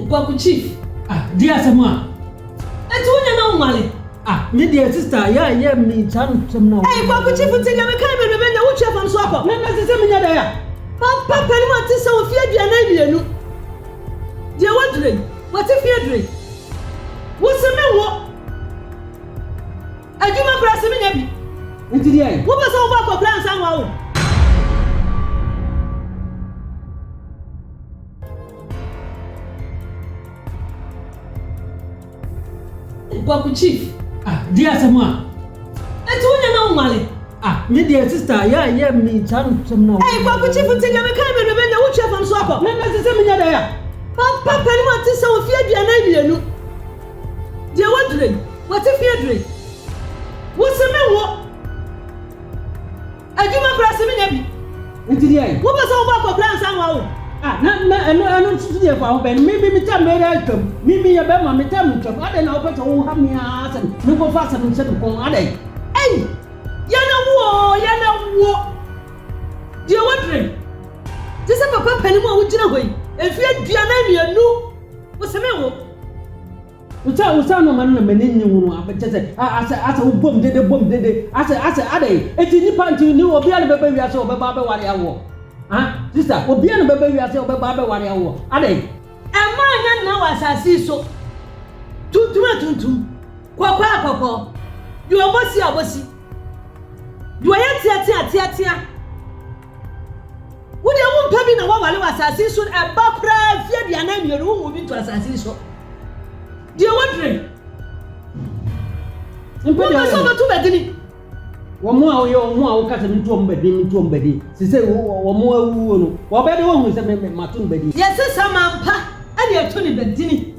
Kwaku chief. Dear Sama. Etu nya na umale. Me dear sister, yeah, me chan now. Hey, Kwaku chief until you come and remember which you from swap. No, that's the me there. Papa, what is so fear the name? Dear wondering, what if you drink? What's the man? I do my press in into the end. What was over for plans somehow? Kwaku chief. Dear Sama. Etu nya na umale. Me dear sister, yeah, me chan now. Hey, Kwaku chief until you come and remember which you from swap. No, that's the me there. Papa, what is so fear the name? Dear wondering, what if you drink? What's the man? I do my press in into the end. What was over for plans somehow? I don't see if I'll bend. Maybe me tell me that come. Maybe a bema me tell me come. I don't know, but oh, have me ass and no go faster than set upon a day. Hey, Yana war. Dear wondering, this is a papa penny more with Jinaway. If you had Diana, you know what's the man? What's no man, a menin, but just as a bomb did a bomb did it. I said, it's in the punch you knew of the other baby I saw Baba Wariawo. Sister, will be a baby I saw Baba Wariawo. Are they? And mine now as I see so. Two. Quack. You are bossy. Do I tia? Would you want to be a woman as I see so a bapra fear the name your room moving to assassin so? Dear wondering. What was over to Bedini? One more, your cut into Beddy. She said, one more, what better one was a Martin Beddy. Yes, some pa, and you're Tony Bedini.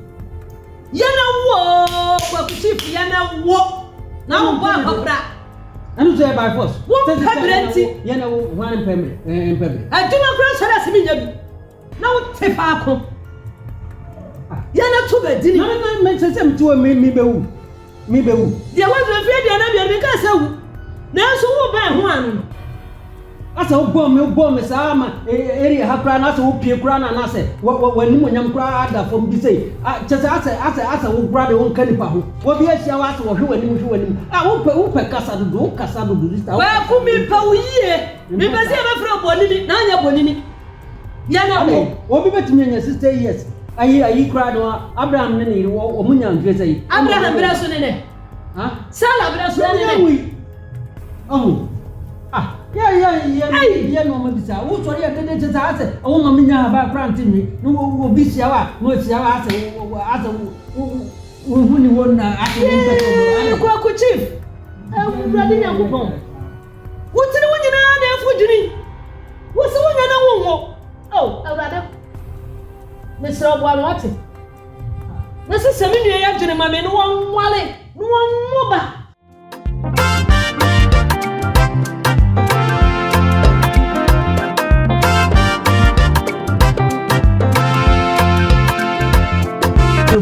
Yana walk, chief, Yana walk. Now, Barbara. I'm say by force. What pepperenti? You know, one pepper. I do not cross her as me. Now, Tefako. You're not too bad. Didn't I mention some to me? Me, boo. There was a very another because now so one. That's a bomb, Miss Arma, area have run us who peer crown and I said, when you cried from this say, just as I will grab your own canipa. What be a shower or who and I won't pay Casa do this. Well, put me power here. Maybe I say from Bonini, Nanya Bonini. Yana, what be better me, sister, yes. I cried or Abraham Nenny or Munyan Jesse. Abraham Brasson, Salah Brasson. Oh. Yeah, no, Mabisa. Who's sorry, I didn't just answer. Oh, Mamma, about granting me. No, will be Siawa, no, Siawa, who you wouldn't ask. Kwaku chief. I'm running out of home. What's the one you know there for Judy? What's the one you know? Oh, rather. Mr. Obawati. This is 7 years after my men, one wallet, one mobile.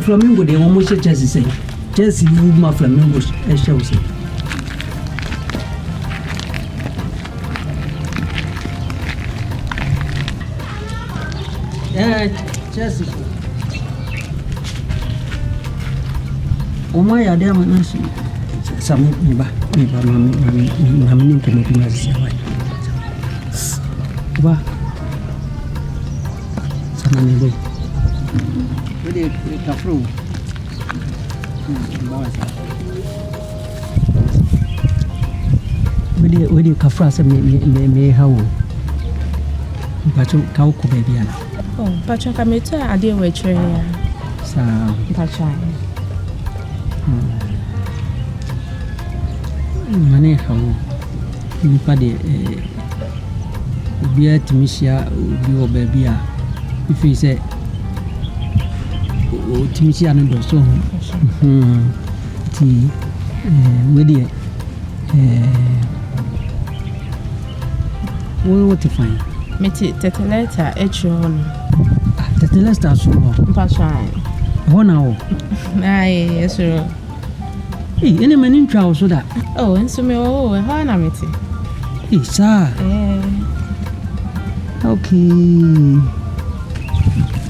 Flamingo, they almost just say, Jesse, you my flamingos, as shall say. Jesse. Oh, my idea, some neighbor, mammy, can make me as a wife. Some neighbor. Really tough room. Where do you kafras me how? Pacho cow baby. Oh, Pacho Camita, I deal with Trey. Pacho. Money how you paddy beer to Missia, your baby. If you say, Timothy and so tea with it. What to find? Meti teteleta echon. Teteleta so. Pasha. 1 hour. Aye, yes sir. Hey, any man in trial so that. Oh, and so me how na meti. Hey, sir. Okay.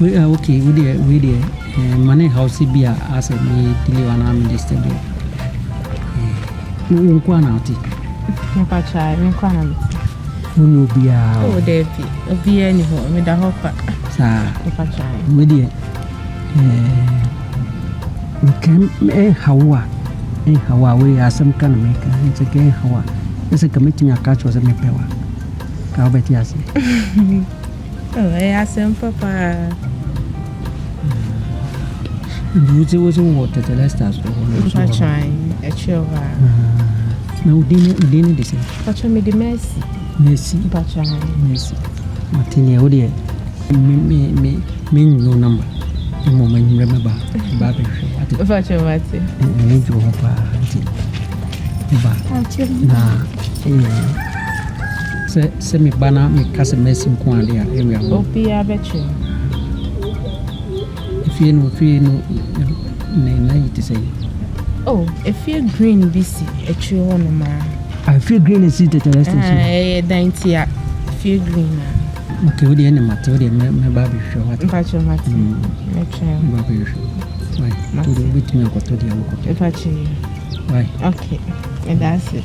Okay, we there. Money house be as me delay one arm this day. Nkwa na oti. Nkwa cha, nkwa na oti. Unu bia. Oh, Debbie. Obi any ho, me da hopa. Sa. Nkwa cha. We there. Kem hawa. Hawa we asem kan make. It's again hawa. It's a committee me catch was a me pewa. Ka obeti ase. Oh, asem papa. Buzi was water the last as Nkwa cha, echewa. Na udine dise. Pacha me the mercy. Mercy. Pacha. Mercy. Martini odie. Me no number. Mo man remember. Baby. Pacha mate. Njo hopa. Ba. Na. Se me bana me kase mercy nko ade a area. Obi abeche. If you know na it say. Oh, if you green BC, a tree one ma. I feel green is it at the rest station. Dainty, feel green. Okay, with the enemy, with the baby show. What about your matter? Baby show. Why? To the with me, I got to the uncle. Why? Okay, and that's it.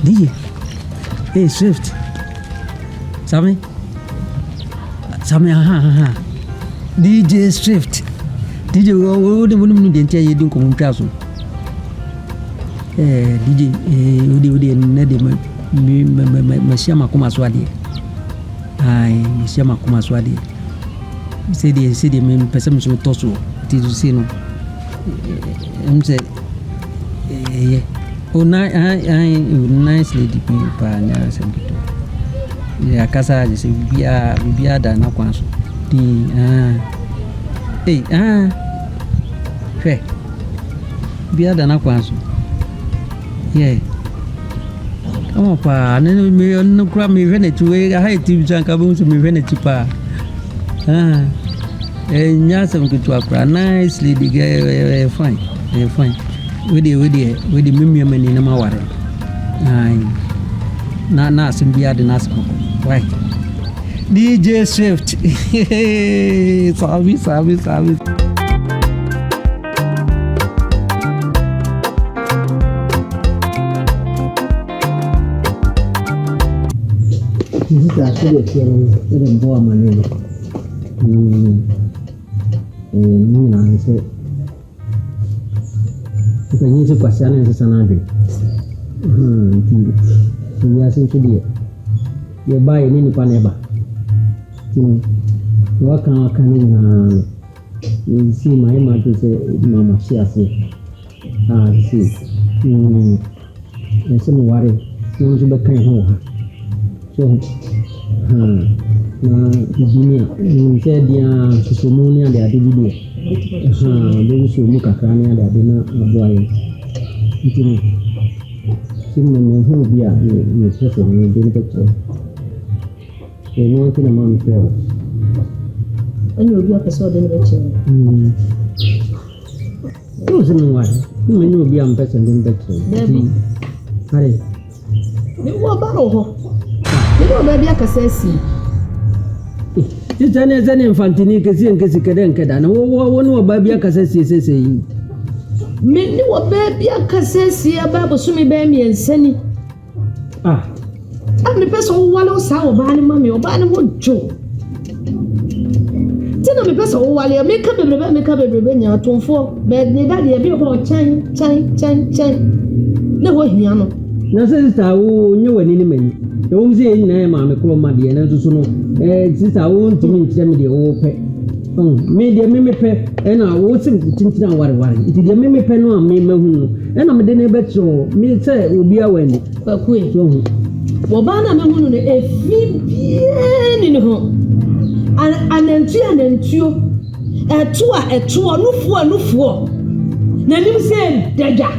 DJ, hey Swift. Sammy, DJ Swift. DJ, what do you think you do? Come on, DJ, udi nede mashama kuma swadi. Ai, mashama kuma swadi. Sidi me pesa mso toso. Tidu sino. Mse oh nice lady pa nya sembito. Ya kasa je bibia da na kwanso. Di Fe. Bia da na kwanso. Yeah. Come on pa, me no kra me hwe na tuwe ha eti janka bo so me hwe na tipa. Nya sembito akra nice lady girl fine. Fine. We the mimi mani na maware. Ai. Na simbia de nasco. Why? DJ Swift. Sabi. This is actually a film with a boy man. I said, if I need to question is an agree. So we are saying today, you buy any paneba. What can you see my mother say, Mama, she has it. See, and some worry, you want to be kind of so, Virginia, you said, yeah, Somonia, they are divided. Those who look at Rania, they are not a boy. Simon, who be a person, you didn't picture. They know what a man fell. And you'll be a person in the chair. Who's in the way? You may be a person in the chair. Hurry. You were about you know, maybe I can say, it's an infantini, Cassi Cadenka, and one baby I can say, Many were baby I can say about Sumi Baby and Senny. I'm the person who wallows how Barney Mammy or Barney would joke. Tell me, person who while you make up a rebellion to 4, but the daddy a bit about chain. No, what he know. Nothing is who knew an enemy. The home saying name on the chroma, the and so no, sister, I won't mean to the old pet. Maybe a mimi pet, and I wasn't thinking out what it is a mimi pen on me, and I'm a dinner bet so, me say, will be a wendy. But quick, Wabana Mamoon, a few in home, and then two, a two, no four. Then you say, Daja,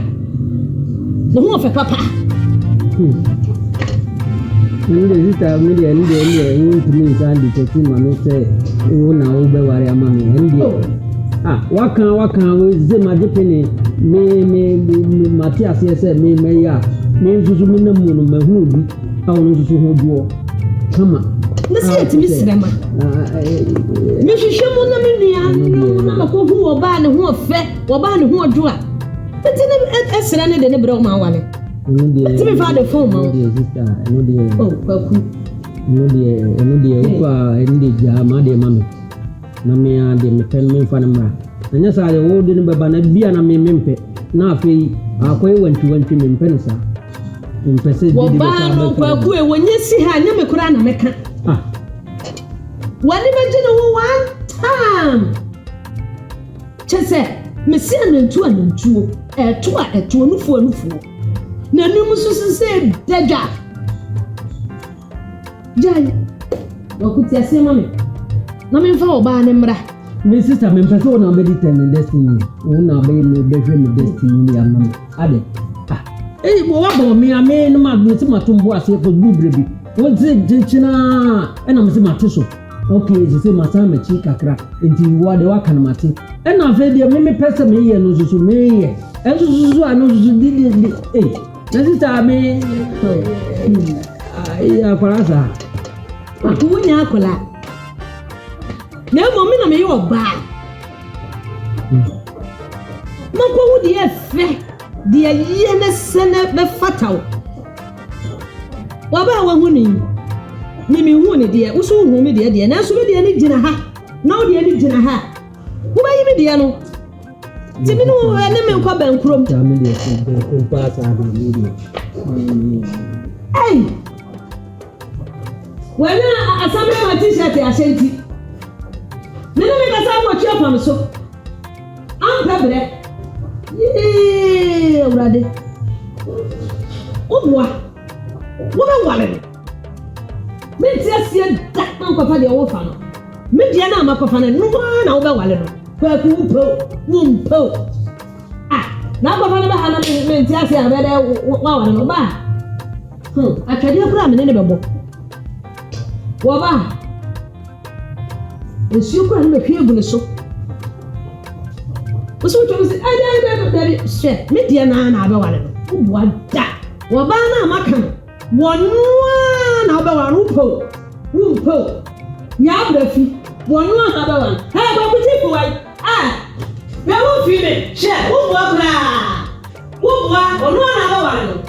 the one of a papa. This is a million to me, Sandy, to see my say, oh, now, Uber, mammy, and what can we say, my penny, me, Matthias, yes, me, me nso me na mu no ma hu obi a wono nso ho duo kama na se yetimi srema me hwehwe mu na me nua na ko hu oba ne ho ofe oba ne ho odwo a tete ne esra ne de ne bre o ma wale tete me fa de phone ma sister no de oh kwaku no de upa ndi ja ma de mami na me a de me pen me fa na mra anya sa de wo de ne baba na bia na me mempe na afei akoy wanti me mpen sa mpese di de ba no kwaku e wonye si ha nya me kura na meka wani beje no one time chese me si anantu etu nufu na num susu se daja jai wakuti asema me na me mfa oba ne mra me sister me mpese wona be determine destiny wona be me behwe me destiny ya mama ade bo wa bo me ame no ma do ti matombo ase ko bubrebi won se jinchina na me se matoso okay se masa machi kakra enti wo de wa kan mate na fe de me pese me ye no susu me ye susu anu susu di na sister me ya farasa akunya akola na mo me na me yo ba mako wo de efe de ye na sene be fataw wa ba wa hu ni me hu ni de wo so hu me de na so me de ni gina ha na wo de ni gina ha wo ba yi me de no ti me no ene me ko ban krom ta me de ko pa sa ba ni de ai wena asame ma t-shirt ashanti nene me ka sa mo chi afam so am pebre urade obwa wo be wale me ti asie da na ko fa de Wofa no me dia na ma ko fa na no na wo be wale no kwa ku mpo na ko fa na ba hana me ti asie abede wa wale no ba atwade kura me ne bebo wo ba esi kura me hwe egu ne so Oso to say ada she me dia na be wale no obwa da wo ba na maka wonu na be wale umpo ya brafi wonu na be wale ha ba ku ti fu wai be wo fi me she obwa bra obwa wonu na be wale no